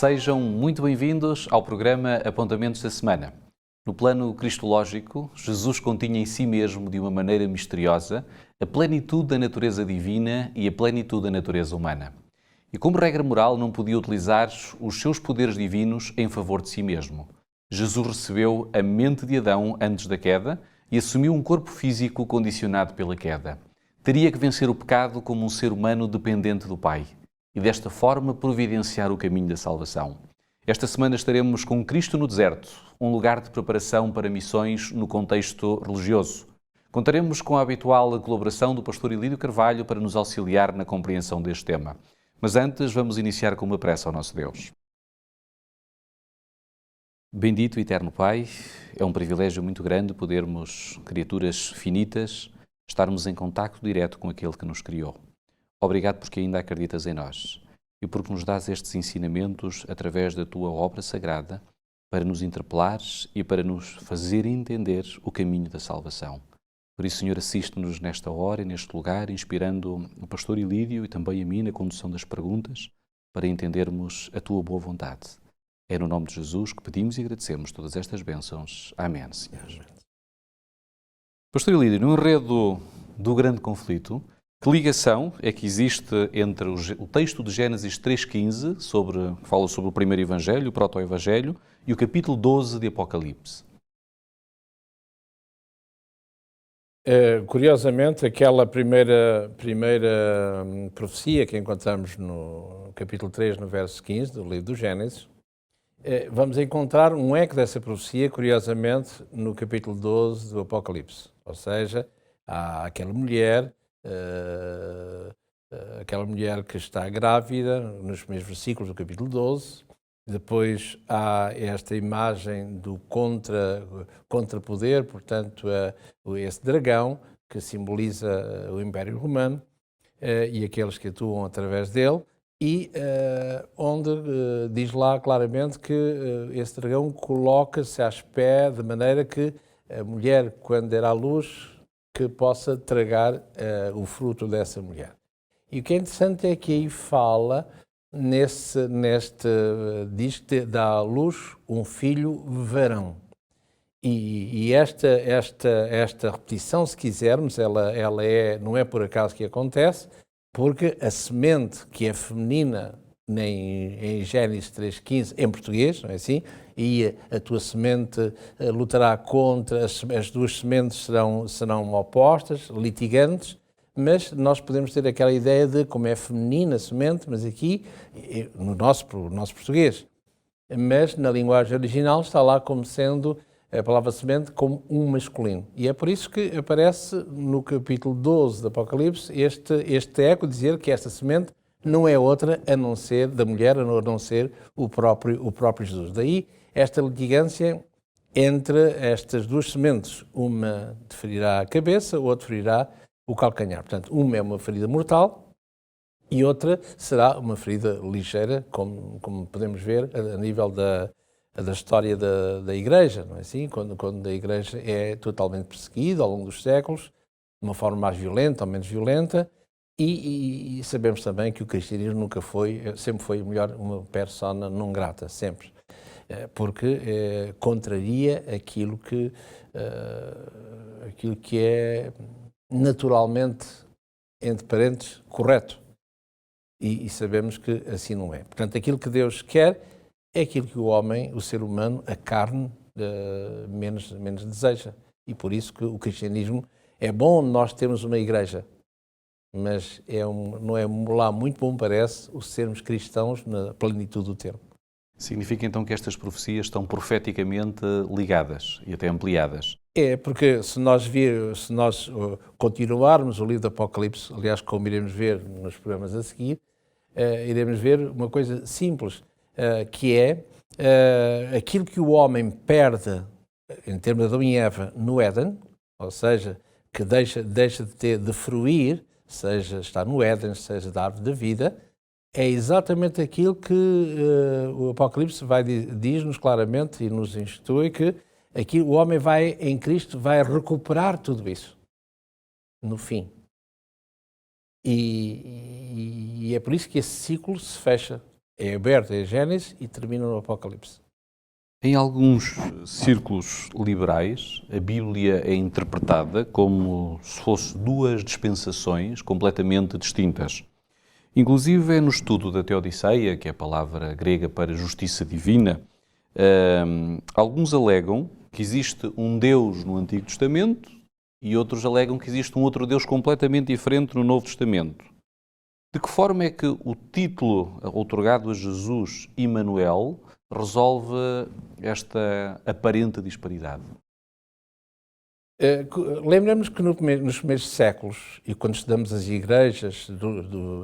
Sejam muito bem-vindos ao programa Apontamentos da Semana. No plano cristológico, Jesus continha em si mesmo, de uma maneira misteriosa, a plenitude da natureza divina e a plenitude da natureza humana. E como regra moral, não podia utilizar os seus poderes divinos em favor de si mesmo. Jesus recebeu a mente de Adão antes da queda e assumiu um corpo físico condicionado pela queda. Teria que vencer o pecado como um ser humano dependente do Pai e desta forma providenciar o caminho da salvação. Esta semana estaremos com Cristo no Deserto, um lugar de preparação para missões no contexto religioso. Contaremos com a habitual colaboração do pastor Ilídio Carvalho para nos auxiliar na compreensão deste tema. Mas antes, vamos iniciar com uma prece ao nosso Deus. Bendito e eterno Pai, é um privilégio muito grande podermos, criaturas finitas, estarmos em contacto direto com aquele que nos criou. Obrigado porque ainda acreditas em nós e porque nos dás estes ensinamentos através da Tua obra sagrada para nos interpelares e para nos fazer entender o caminho da salvação. Por isso, Senhor, assiste-nos nesta hora e neste lugar, inspirando o pastor Ilídio e também a mim na condução das perguntas para entendermos a Tua boa vontade. É no nome de Jesus que pedimos e agradecemos todas estas bênçãos. Amém, Senhor. Pastor Ilídio, no enredo do grande conflito, que ligação é que existe entre o texto de Gênesis 3,15, que fala sobre o primeiro Evangelho, o proto-Evangelho, e o capítulo 12 de Apocalipse? Curiosamente, aquela primeira profecia que encontramos no capítulo 3, no verso 15 do livro do Gênesis, vamos encontrar um eco dessa profecia, curiosamente, no capítulo 12 do Apocalipse. Ou seja, há aquela mulher que está grávida, nos primeiros versículos do capítulo 12. Depois há esta imagem do contrapoder, portanto, esse dragão, que simboliza o Império Romano e aqueles que atuam através dele. E onde diz lá claramente que esse dragão coloca-se às pés de maneira que a mulher, quando der à luz, que possa tragar o fruto dessa mulher. E o que é interessante é que aí fala, diz que dá à luz um filho varão. E esta repetição, se quisermos, ela não é por acaso que acontece, porque a semente que é feminina em Gênesis 3,15, em português, não é assim? E a tua semente lutará contra, as duas sementes serão opostas, litigantes, mas nós podemos ter aquela ideia de como é feminina a semente, mas aqui, no nosso português, mas na linguagem original está lá como sendo a palavra semente como um masculino. E é por isso que aparece no capítulo 12 do Apocalipse este eco dizer que esta semente não é outra a não ser da mulher, a não ser o próprio Jesus. Daí esta litigância entre estas duas sementes. Uma te ferirá a cabeça, outra ferirá o calcanhar. Portanto, uma é uma ferida mortal e outra será uma ferida ligeira, como podemos ver a nível da história da Igreja, não é assim? Quando a Igreja é totalmente perseguida ao longo dos séculos, de uma forma mais violenta ou menos violenta, e sabemos também que o cristianismo sempre foi uma persona não grata, sempre, porque contraria aquilo que é naturalmente, entre parentes, correto. E sabemos que assim não é. Portanto, aquilo que Deus quer é aquilo que o homem, o ser humano, a carne, menos deseja. E por isso que o cristianismo é bom nós termos uma igreja, mas não é lá muito bom, parece, o sermos cristãos na plenitude do termo. Significa então que estas profecias estão profeticamente ligadas e até ampliadas? É, porque se nós continuarmos o livro do Apocalipse, aliás, como iremos ver nos programas a seguir, iremos ver uma coisa simples, que é aquilo que o homem perde, em termos de Adão e Eva, no Éden, ou seja, que deixa de fruir, seja está no Éden, seja da árvore da vida, é exatamente aquilo que o Apocalipse diz-nos claramente e nos instrui que aqui o homem em Cristo vai recuperar tudo isso no fim. E é por isso que esse ciclo se fecha. É aberto em Gênesis e termina no Apocalipse. Em alguns círculos liberais, a Bíblia é interpretada como se fosse duas dispensações completamente distintas. Inclusive, no estudo da Teodiceia, que é a palavra grega para justiça divina, alguns alegam que existe um Deus no Antigo Testamento e outros alegam que existe um outro Deus completamente diferente no Novo Testamento. De que forma é que o título outorgado a Jesus, Immanuel, resolve esta aparente disparidade? Lembramos que nos primeiros séculos, e quando estudamos as igrejas,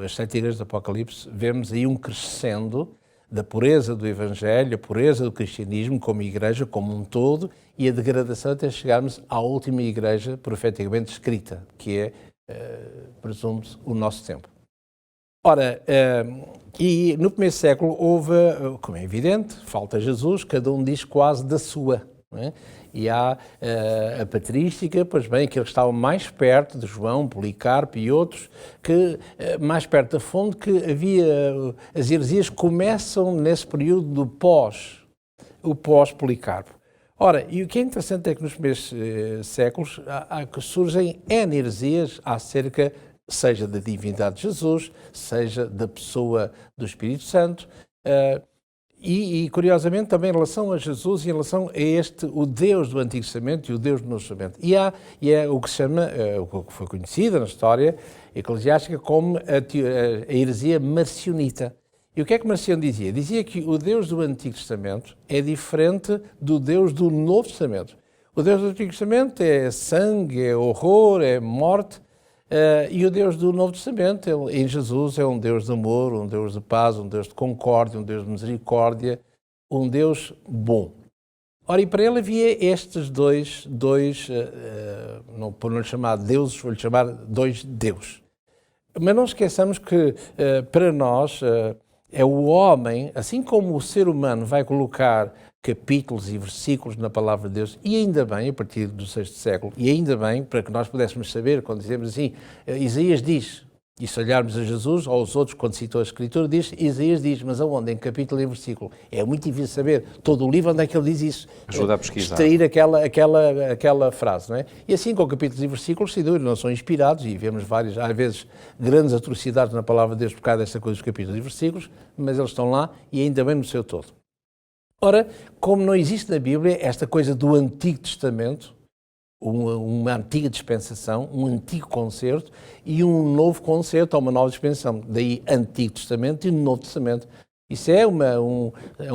as 7 igrejas do Apocalipse, vemos aí um crescendo da pureza do Evangelho, a pureza do cristianismo como igreja, como um todo, e a degradação até chegarmos à última igreja profeticamente escrita, que é, presume-se, o nosso tempo. Ora, e no primeiro século houve, como é evidente, falta Jesus, cada um diz quase da sua, não é? E há a patrística, pois bem, aqueles que estavam mais perto de João, Policarpo e outros, que mais perto da fonte, que havia, as heresias começam nesse período do pós-Policarpo. Ora, e o que é interessante é que nos primeiros séculos surgem N heresias acerca, seja da divindade de Jesus, seja da pessoa do Espírito Santo, e curiosamente também em relação a Jesus e em relação a o Deus do Antigo Testamento e o Deus do Novo Testamento. E é o que se chama, o que foi conhecido na história eclesiástica como a heresia marcionita. E o que é que Marcião dizia? Dizia que o Deus do Antigo Testamento é diferente do Deus do Novo Testamento. O Deus do Antigo Testamento é sangue, é horror, é morte, e o Deus do Novo Testamento, em Jesus, é um Deus de amor, um Deus de paz, um Deus de concórdia, um Deus de misericórdia, um Deus bom. Ora, e para ele havia estes dois não, por não lhe chamar deuses, vou-lhe chamar dois deuses. Mas não esqueçamos que, para nós, é o homem, assim como o ser humano vai colocar capítulos e versículos na palavra de Deus, e ainda bem, a partir do 6º século, e ainda bem, para que nós pudéssemos saber, quando dizemos assim, Isaías diz, e se olharmos a Jesus ou aos outros, quando citou a Escritura, diz, Isaías diz, mas aonde? Em capítulo e versículo. É muito difícil saber todo o livro onde é que ele diz isso. Ajuda a pesquisar. Extrair aquela frase, não é? E assim, com capítulos e versículos, sem dúvida, não são inspirados, e vemos várias, às vezes, grandes atrocidades na palavra de Deus por causa desta coisa dos capítulos e versículos, mas eles estão lá, e ainda bem no seu todo. Ora, como não existe na Bíblia esta coisa do Antigo Testamento, uma antiga dispensação, um antigo concerto e um novo concerto ou uma nova dispensação, daí Antigo Testamento e Novo Testamento. Isso é um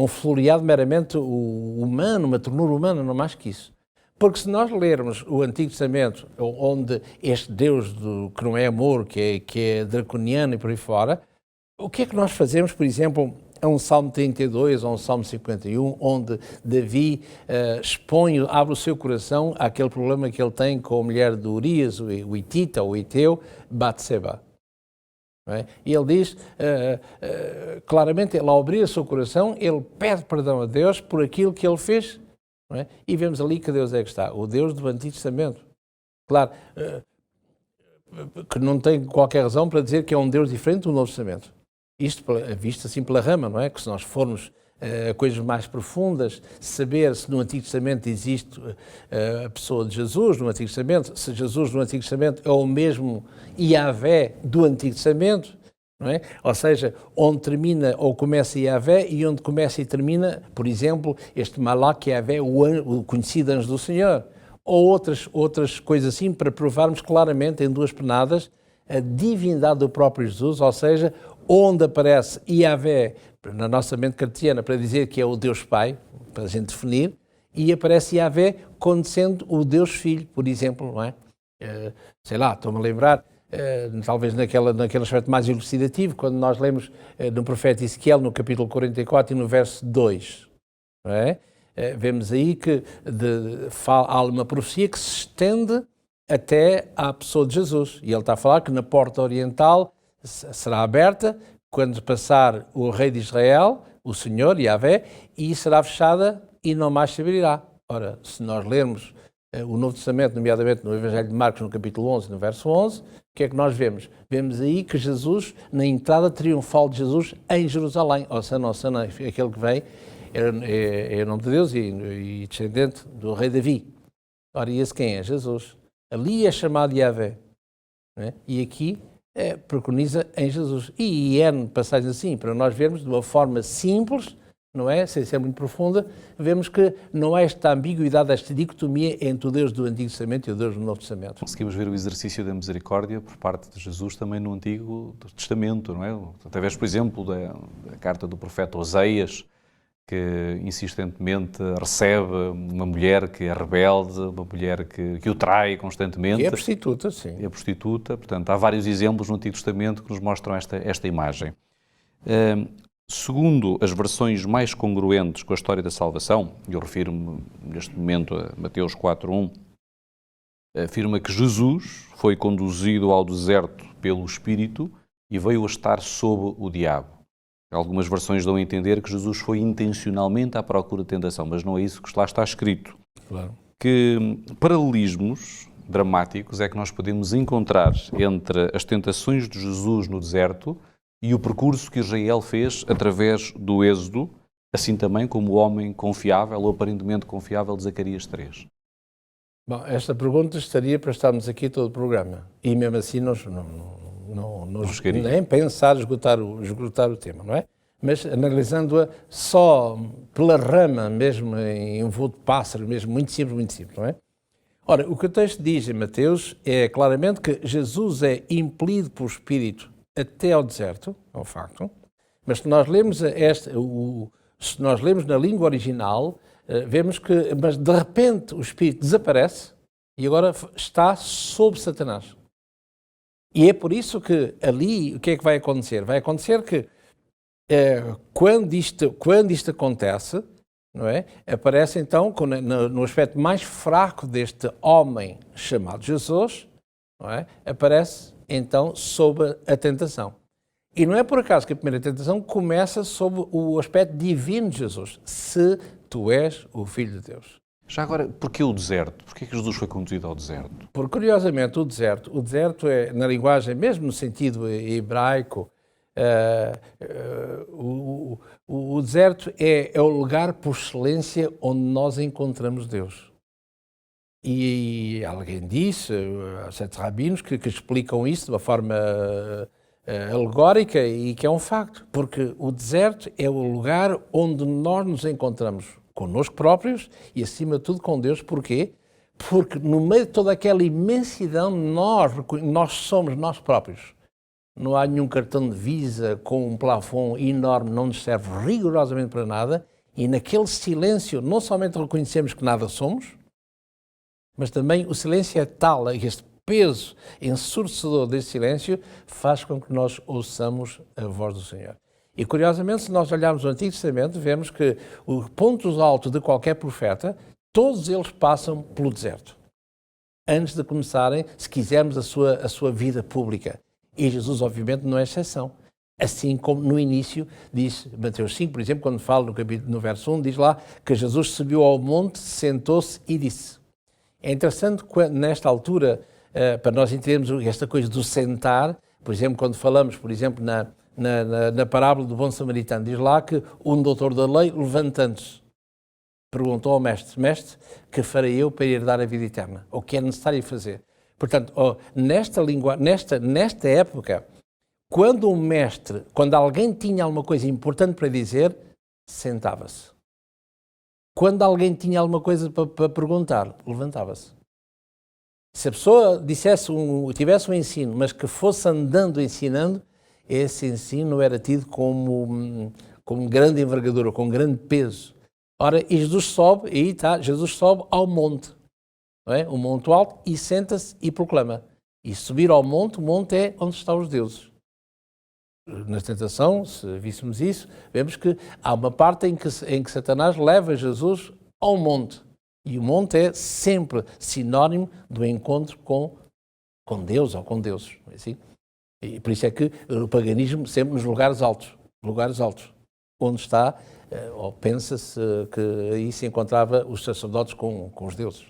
floreado meramente humano, uma ternura humana, não mais que isso. Porque se nós lermos o Antigo Testamento, onde este Deus que não é amor, que é draconiano e por aí fora, o que é que nós fazemos, por exemplo, a um Salmo 32 ou um Salmo 51, onde Davi abre o seu coração àquele problema que ele tem com a mulher de Urias, o Hitita, o Hiteu, Batseba. É? E ele diz, claramente, ele ao abrir o seu coração, ele pede perdão a Deus por aquilo que ele fez. Não é? E vemos ali que Deus é que está, o Deus do Antigo Testamento. Claro, que não tem qualquer razão para dizer que é um Deus diferente do Novo Testamento. Isto visto assim pela rama, não é? Que se nós formos a coisas mais profundas, saber se no Antigo Testamento existe a pessoa de Jesus, no Antigo Testamento, se Jesus no Antigo Testamento é o mesmo Yahvé do Antigo Testamento, não é? Ou seja, onde termina ou começa Yahvé e onde começa e termina, por exemplo, este Malach Yahvé, o conhecido anjo do Senhor, ou outras coisas assim, para provarmos claramente em duas penadas a divindade do próprio Jesus, ou seja, onde aparece Yahvé, na nossa mente cartesiana, para dizer que é o Deus Pai, para a gente definir, e aparece Yahvé sendo o Deus Filho, por exemplo, não é? Sei lá, estou-me a lembrar, talvez naquele aspecto mais elucidativo, quando nós lemos no profeta Ezequiel, no capítulo 44 e no verso 2, não é? Vemos aí que há uma profecia que se estende até à pessoa de Jesus, e ele está a falar que na porta oriental será aberta quando passar o rei de Israel, o Senhor, Yahvé, e será fechada e não mais se abrirá. Ora, se nós lermos o Novo Testamento, nomeadamente no Evangelho de Marcos, no capítulo 11, no verso 11, que é que nós vemos? Vemos aí que Jesus, na entrada triunfal de Jesus em Jerusalém, Hosana, aquele que vem, é o nome de Deus e descendente do rei Davi. Ora, e esse quem é? Jesus. Ali é chamado Yahvé, não é? E aqui preconiza em Jesus. E é passagens assim, para nós vermos de uma forma simples, não é? Sem ser muito profunda, vemos que não há esta ambiguidade, esta dicotomia entre o Deus do Antigo Testamento e o Deus do Novo Testamento. Conseguimos ver o exercício da misericórdia por parte de Jesus também no Antigo Testamento, não é? Através, por exemplo, da carta do profeta Oseias, que insistentemente recebe uma mulher que é rebelde, uma mulher que o trai constantemente. Que é prostituta, sim. É prostituta, portanto, há vários exemplos no Antigo Testamento que nos mostram esta imagem. Segundo as versões mais congruentes com a história da salvação, eu refiro-me neste momento a Mateus 4:1, afirma que Jesus foi conduzido ao deserto pelo Espírito e veio a estar sob o diabo. Algumas versões dão a entender que Jesus foi intencionalmente à procura de tentação, mas não é isso que lá está escrito. Claro. Que paralelismos dramáticos é que nós podemos encontrar entre as tentações de Jesus no deserto e o percurso que Israel fez através do Êxodo, assim também como o homem confiável, ou aparentemente confiável, de Zacarias 3. Bom, esta pergunta estaria para estarmos aqui todo o programa. E mesmo assim nós não nem pensar esgotar o tema, não é? Mas analisando-a só pela rama, mesmo em voo de pássaro, mesmo muito simples, não é? Ora, o que o texto diz em Mateus é claramente que Jesus é impelido pelo Espírito até ao deserto, é um facto, mas se nós lemos na língua original, vemos que, mas de repente o Espírito desaparece e agora está sob Satanás. E é por isso que ali, o que é que vai acontecer? Vai acontecer que quando isto acontece, não é? Aparece então, no aspecto mais fraco deste homem chamado Jesus, não é? Aparece então sob a tentação. E não é por acaso que a primeira tentação começa sob o aspecto divino de Jesus. Se tu és o Filho de Deus. Já agora, porquê o deserto? Porquê que Jesus foi conduzido ao deserto? Porque, curiosamente, o deserto é, na linguagem, mesmo no sentido hebraico, o deserto é o lugar por excelência onde nós encontramos Deus. E alguém disse, há certos rabinos que explicam isso de uma forma alegórica e que é um facto, porque o deserto é o lugar onde nós nos encontramos connosco próprios e, acima de tudo, com Deus. Porquê? Porque no meio de toda aquela imensidão nós somos nós próprios. Não há nenhum cartão de Visa com um plafond enorme, não nos serve rigorosamente para nada, e naquele silêncio não somente reconhecemos que nada somos, mas também o silêncio é tal, este peso ensurdecedor desse silêncio faz com que nós ouçamos a voz do Senhor. E curiosamente, se nós olharmos o Antigo Testamento, vemos que os pontos altos de qualquer profeta, todos eles passam pelo deserto, antes de começarem, se quisermos, a sua vida pública. E Jesus, obviamente, não é exceção. Assim como no início, diz Mateus 5, por exemplo, quando fala no verso 1, diz lá que Jesus subiu ao monte, sentou-se e disse. É interessante, nesta altura, para nós entendermos esta coisa do sentar, por exemplo, quando falamos, por exemplo, na parábola do bom samaritano, diz lá que um doutor da lei, levantando-se, perguntou ao mestre, mestre, que farei eu para herdar a vida eterna? O que é necessário fazer? Portanto, nesta época, quando alguém tinha alguma coisa importante para dizer, sentava-se. Quando alguém tinha alguma coisa para perguntar, levantava-se. Se a pessoa tivesse um ensino, mas que fosse andando ensinando, esse ensino era tido como grande envergadura, com grande peso. Ora, e Jesus sobe, e aí está, Jesus sobe ao monte, não é? O monte alto, e senta-se e proclama. E subir ao monte, o monte é onde estão os deuses. Na tentação, se víssemos isso, vemos que há uma parte em que Satanás leva Jesus ao monte. E o monte é sempre sinónimo do encontro com Deus ou com deuses. Não é assim? E por isso é que o paganismo sempre nos lugares altos, onde está, ou pensa-se que aí se encontrava os sacerdotes com os deuses.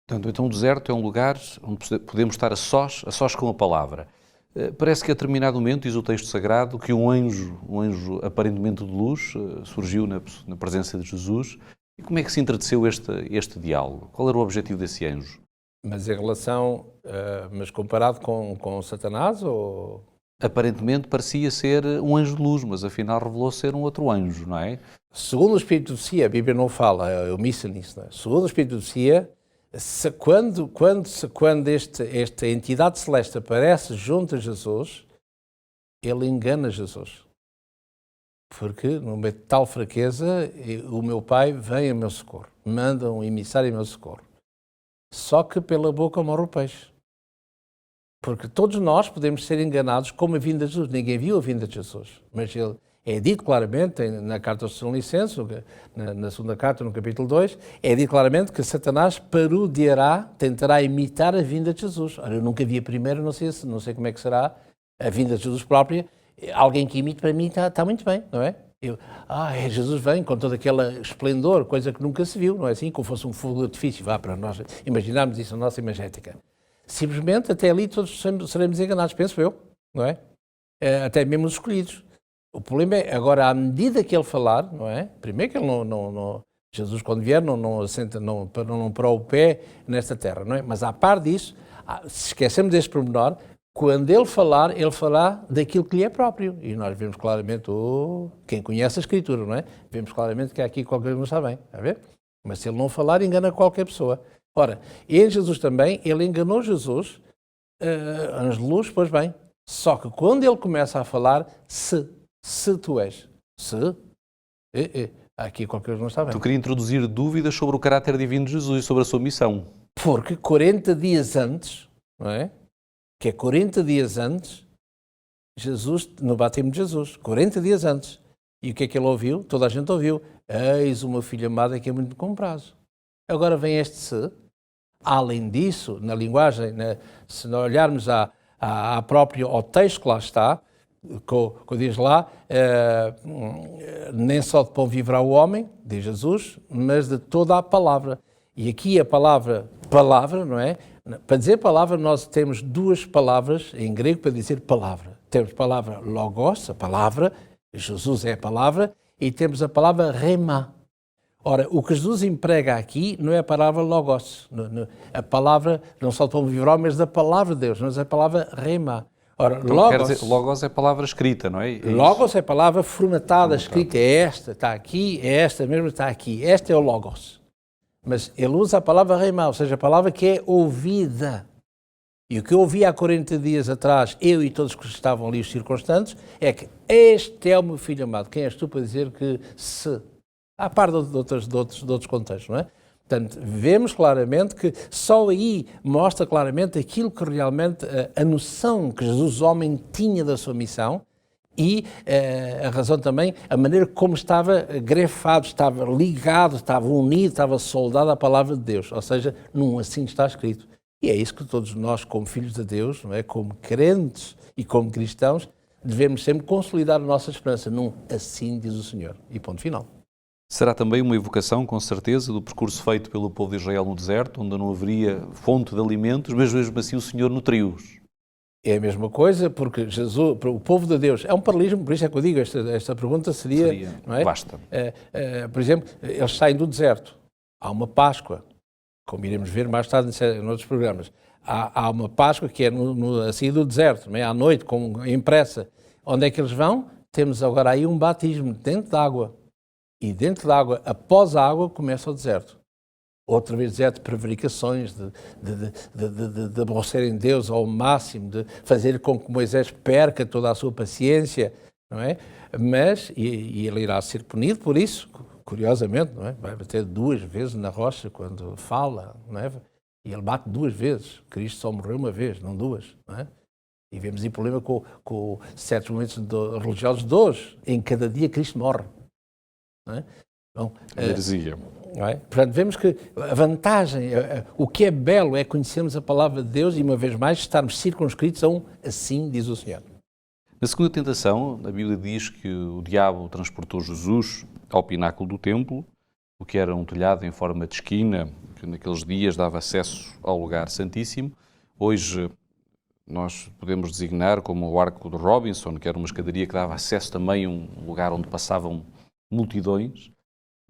Portanto, então o deserto é um lugar onde podemos estar a sós com a palavra. Parece que a determinado momento, diz o texto sagrado, que um anjo aparentemente de luz, surgiu na presença de Jesus. E como é que se entreteceu este diálogo? Qual era o objetivo desse anjo? Mas em relação, mas comparado com Satanás ou... Aparentemente parecia ser um anjo de luz, mas afinal revelou ser um outro anjo, não é? Segundo o Espírito de Profecia, a Bíblia não fala, é omissa nisso, não é? Segundo o Espírito de Profecia, quando esta entidade celeste aparece junto a Jesus, ele engana Jesus. Porque, no meio de tal fraqueza, o meu Pai vem a meu socorro, manda um emissário a meu socorro. Só que pela boca morre o peixe. Porque todos nós podemos ser enganados com a vinda de Jesus. Ninguém viu a vinda de Jesus. Mas ele é dito claramente, na carta aos Tessalonicenses, na segunda carta, no capítulo 2, é dito claramente que Satanás tentará imitar a vinda de Jesus. Ora, eu nunca vi a primeira, não sei como é que será a vinda de Jesus própria. Alguém que imite, para mim, está muito bem, não é? Jesus vem com todo aquele esplendor, coisa que nunca se viu, não é assim? Como fosse um fogo de artifício, vá para nós imaginarmos isso na nossa imagética. Simplesmente, até ali todos seremos enganados, penso eu, não é? Até mesmo os escolhidos. O problema é, agora, à medida que ele falar, não é? Primeiro que ele Jesus, quando vier, não assenta, não parou o pé nesta terra, não é? Mas, à par disso, se esquecemos deste pormenor, quando ele falará daquilo que lhe é próprio. E nós vemos claramente, quem conhece a Escritura, não é? Vemos claramente que aqui qualquer coisa não está bem, está a ver? Mas se ele não falar, engana qualquer pessoa. Ora, em Jesus também, ele enganou Jesus, anjo de luz, pois bem. Só que quando ele começa a falar, se tu és, aqui qualquer coisa não está bem. Tu queria introduzir dúvidas sobre o caráter divino de Jesus e sobre a sua missão. Porque 40 dias antes, não é? Que é 40 dias antes, Jesus, no batismo de Jesus, 40 dias antes. E o que é que ele ouviu? Toda a gente ouviu. Eis o meu filho amado que é muito com prazo. Agora vem este se. Além disso, na linguagem, se nós olharmos ao texto que lá está, que diz lá, nem só de pão viverá o homem, diz Jesus, mas de toda a palavra. E aqui a palavra, não é? Para dizer palavra, nós temos duas palavras em grego para dizer palavra. Temos a palavra logos, a palavra, Jesus é a palavra, e temos a palavra rema. Ora, o que Jesus emprega aqui não é a palavra logos, a palavra não só de pão viverá, mas da palavra de Deus, mas a palavra rema. Ora, então, logos é a palavra escrita, não é? Logos é a palavra formatada, escrita, é esta, está aqui, é esta mesmo, está aqui. Este é o logos. Mas ele usa a palavra rema, ou seja, a palavra que é ouvida. E o que eu ouvi há 40 dias atrás, eu e todos que estavam ali, os circunstantes, é que este é o meu filho amado. Quem és tu para dizer que se... À par de outros contextos, não é? Portanto, vemos claramente que só aí mostra claramente aquilo que realmente, a noção que Jesus, homem, tinha da sua missão e a razão também, a maneira como estava grefado, estava ligado, estava unido, estava soldado à palavra de Deus. Ou seja, num assim está escrito. E é isso que todos nós, como filhos de Deus, não é? Como crentes e como cristãos, devemos sempre consolidar a nossa esperança num assim diz o Senhor. E ponto final. Será também uma evocação, com certeza, do percurso feito pelo povo de Israel no deserto, onde não haveria fonte de alimentos, mas mesmo assim o Senhor nutriu-os. É a mesma coisa, porque Jesus, o povo de Deus, é um paralelismo, por isso é que eu digo, esta pergunta seria não é? Basta. Por exemplo, eles saem do deserto, há uma Páscoa, como iremos ver mais tarde em outros programas, há uma Páscoa que é a saída do deserto, não é? À noite, impressa. Onde é que eles vão? Temos agora aí um batismo dentro da água. E dentro da água, após a água, começa o deserto. Outra vez deserto de prevaricações, de aborrecerem Deus ao máximo, de fazer com que Moisés perca toda a sua paciência, não é? Mas, e ele irá ser punido por isso, curiosamente, não é? Vai bater 2 vezes na rocha quando fala, não é? E ele bate 2 vezes. Cristo só morreu 1 vez, não 2, não é? E vemos aí problema com certos momentos religiosos de hoje. Em cada dia Cristo morre. Não é? Bom, não é? Portanto, vemos que a vantagem, o que é belo é conhecermos a palavra de Deus e, uma vez mais, estarmos circunscritos a assim diz o Senhor. Na segunda tentação, a Bíblia diz que o diabo transportou Jesus ao pináculo do templo o que era um telhado em forma de esquina, que naqueles dias dava acesso ao lugar santíssimo. Hoje nós podemos designar como o Arco de Robinson, que era uma escadaria que dava acesso também a um lugar onde passavam multidões.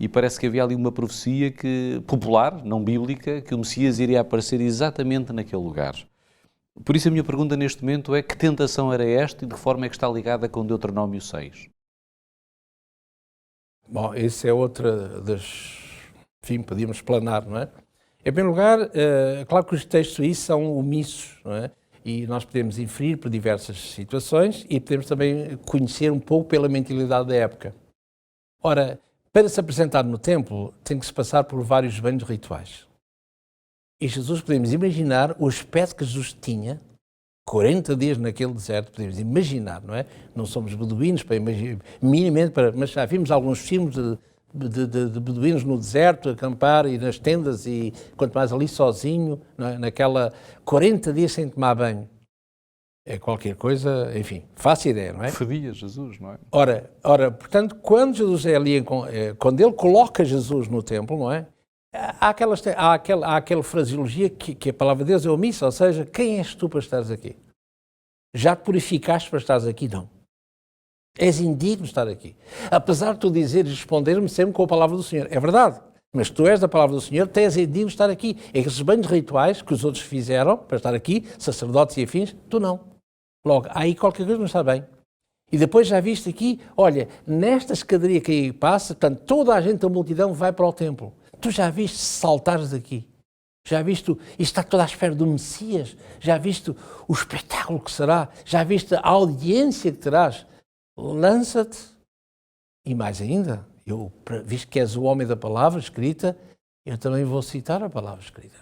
E parece que havia ali uma profecia popular, não bíblica, que o Messias iria aparecer exatamente naquele lugar. Por isso a minha pergunta neste momento é: que tentação era esta e de que forma é que está ligada com Deuteronômio 6? Bom, isso é outra das... Enfim, podíamos explanar, não é? Em primeiro lugar, claro que os textos aí são omissos, não é? E nós podemos inferir por diversas situações e podemos também conhecer um pouco pela mentalidade da época. Ora, para se apresentar no templo, tem que se passar por vários banhos rituais. E Jesus, podemos imaginar o aspecto que Jesus tinha, 40 dias naquele deserto, podemos imaginar, não é? Não somos beduínos, para imaginar, minimamente, mas já vimos alguns filmes de beduínos no deserto, acampar e nas tendas, e quanto mais ali sozinho, não é? Naquela 40 dias sem tomar banho. É qualquer coisa, enfim, faço ideia, não é? Fedia Jesus, não é? Ora, portanto, quando Jesus é ali, quando ele coloca Jesus no templo, não é? Há aquela fraseologia que a palavra de Deus é omissa, ou seja, quem és tu para estares aqui? Já te purificaste para estares aqui? Não. És indigno de estar aqui. Apesar de tu dizeres e responder-me sempre com a palavra do Senhor. É verdade. Mas tu és da palavra do Senhor, tu és indigno de estar aqui. Esses banhos rituais que os outros fizeram para estar aqui, sacerdotes e afins, tu não. Logo, aí qualquer coisa não está bem. E depois já viste aqui, olha, nesta escadaria que aí passa, portanto, toda a gente da multidão vai para o templo. Tu já viste saltares daqui? Já viste, isto está toda à espera do Messias? Já viste o espetáculo que será? Já viste a audiência que terás? Lança-te. E mais ainda, visto que és o homem da palavra escrita, eu também vou citar a palavra escrita.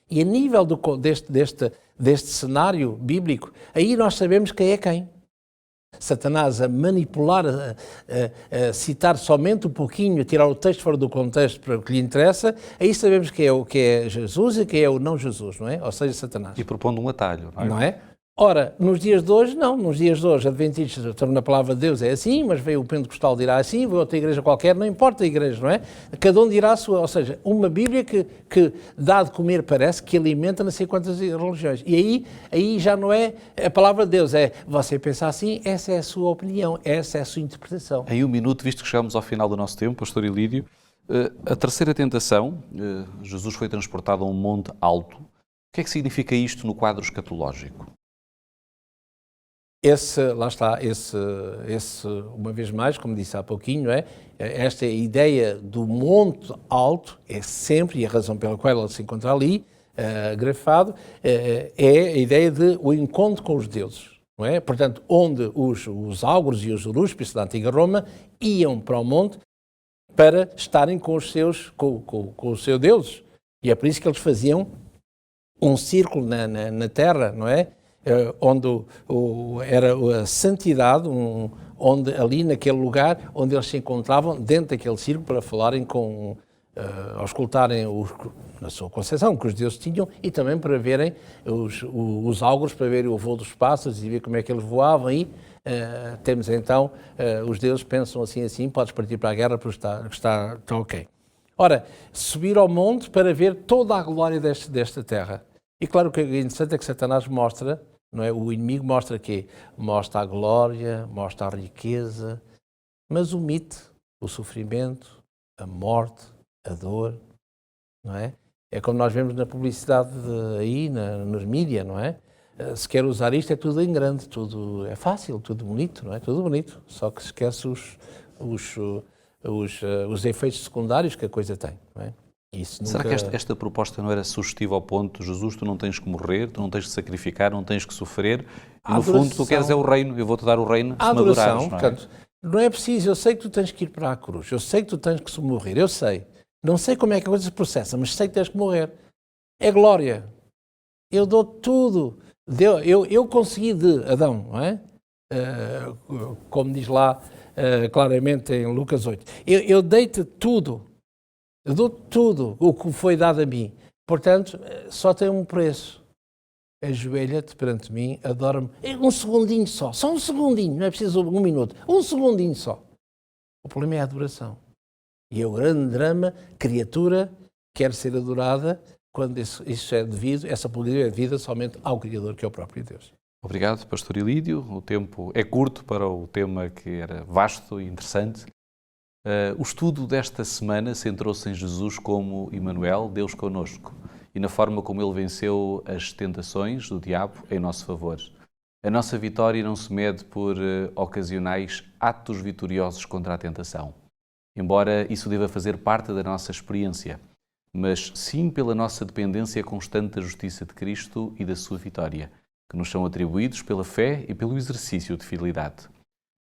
E a nível deste cenário bíblico, aí nós sabemos quem é quem. Satanás a manipular, a citar somente um pouquinho, a tirar o texto fora do contexto para o que lhe interessa, aí sabemos quem é o que é Jesus e quem é o não Jesus, não é? Ou seja, Satanás. E propondo um atalho, não é? Não é? Ora, nos dias de hoje, não. Nos dias de hoje, adventistas estão na palavra de Deus, é assim, mas veio o pentecostal dirá assim, veio outra igreja qualquer, não importa a igreja, não é? Cada um dirá a sua, ou seja, uma Bíblia que dá de comer, parece, que alimenta não sei quantas religiões. E aí já não é a palavra de Deus, é você pensa assim, essa é a sua opinião, essa é a sua interpretação. Em um minuto, visto que chegamos ao final do nosso tempo, pastor Ilídio, a terceira tentação, Jesus foi transportado a um monte alto. O que é que significa isto no quadro escatológico? Lá está, uma vez mais, como disse há pouquinho, esta ideia do monte alto é sempre, e a razão pela qual ela se encontra ali, grafado, é a ideia de o encontro com os deuses, não é? Portanto, onde os áuguros e os urúspices da antiga Roma iam para o monte para estarem com os seus deuses. E é por isso que eles faziam um círculo na terra, não é? Onde era a santidade, onde ali naquele lugar onde eles se encontravam dentro daquele círculo para falarem ao escutarem na sua concepção que os deuses tinham e também para verem os áuguros, para verem o voo dos pássaros e ver como é que eles voavam e temos então, os deuses pensam assim, podes partir para a guerra porque está ok. Ora, subir ao monte para ver toda a glória desta terra. E claro que o interessante é que Satanás mostra, não é? O inimigo mostra que mostra a glória, mostra a riqueza, mas omite o sofrimento, a morte, a dor, não é? É como nós vemos na publicidade aí, nos mídias, não é? Se quer usar isto é tudo em grande, tudo é fácil, tudo bonito, não é? Tudo bonito, só que se esquece os efeitos secundários que a coisa tem, não é? Será que esta proposta não era sugestiva ao ponto, Jesus, tu não tens que morrer, tu não tens que sacrificar, não tens que sofrer, e no fundo tu queres é o reino, eu vou-te dar o reino se me adorares, não é? Portanto, não é preciso, eu sei que tu tens que ir para a cruz, eu sei que tu tens que morrer, eu sei. Não sei como é que a coisa se processa, mas sei que tens que morrer. É glória. Eu dou tudo. Eu consegui de Adão, não é? Como diz lá claramente em Lucas 8. Eu dei-te tudo. Eu dou tudo o que foi dado a mim. Portanto, só tem um preço. Ajoelha-te perante mim, adora-me. Um segundinho só um segundinho, não é preciso um minuto. Um segundinho só. O problema é a adoração. E é o grande drama, criatura quer ser adorada quando isso é devido, essa apologia é devida somente ao Criador, que é o próprio Deus. Obrigado, Pastor Ilídio. O tempo é curto para o tema que era vasto e interessante. O estudo desta semana centrou-se em Jesus como Emmanuel, Deus conosco, e na forma como ele venceu as tentações do diabo em nosso favor. A nossa vitória não se mede por ocasionais atos vitoriosos contra a tentação, embora isso deva fazer parte da nossa experiência, mas sim pela nossa dependência constante da justiça de Cristo e da sua vitória, que nos são atribuídos pela fé e pelo exercício de fidelidade.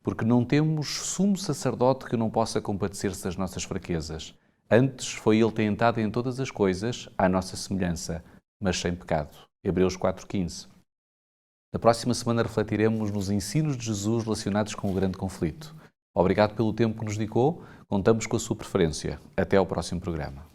Porque não temos sumo sacerdote que não possa compadecer-se das nossas fraquezas. Antes foi ele tentado em todas as coisas, à nossa semelhança, mas sem pecado. Hebreus 4,15. Na próxima semana refletiremos nos ensinos de Jesus relacionados com o grande conflito. Obrigado pelo tempo que nos dedicou, contamos com a sua preferência. Até ao próximo programa.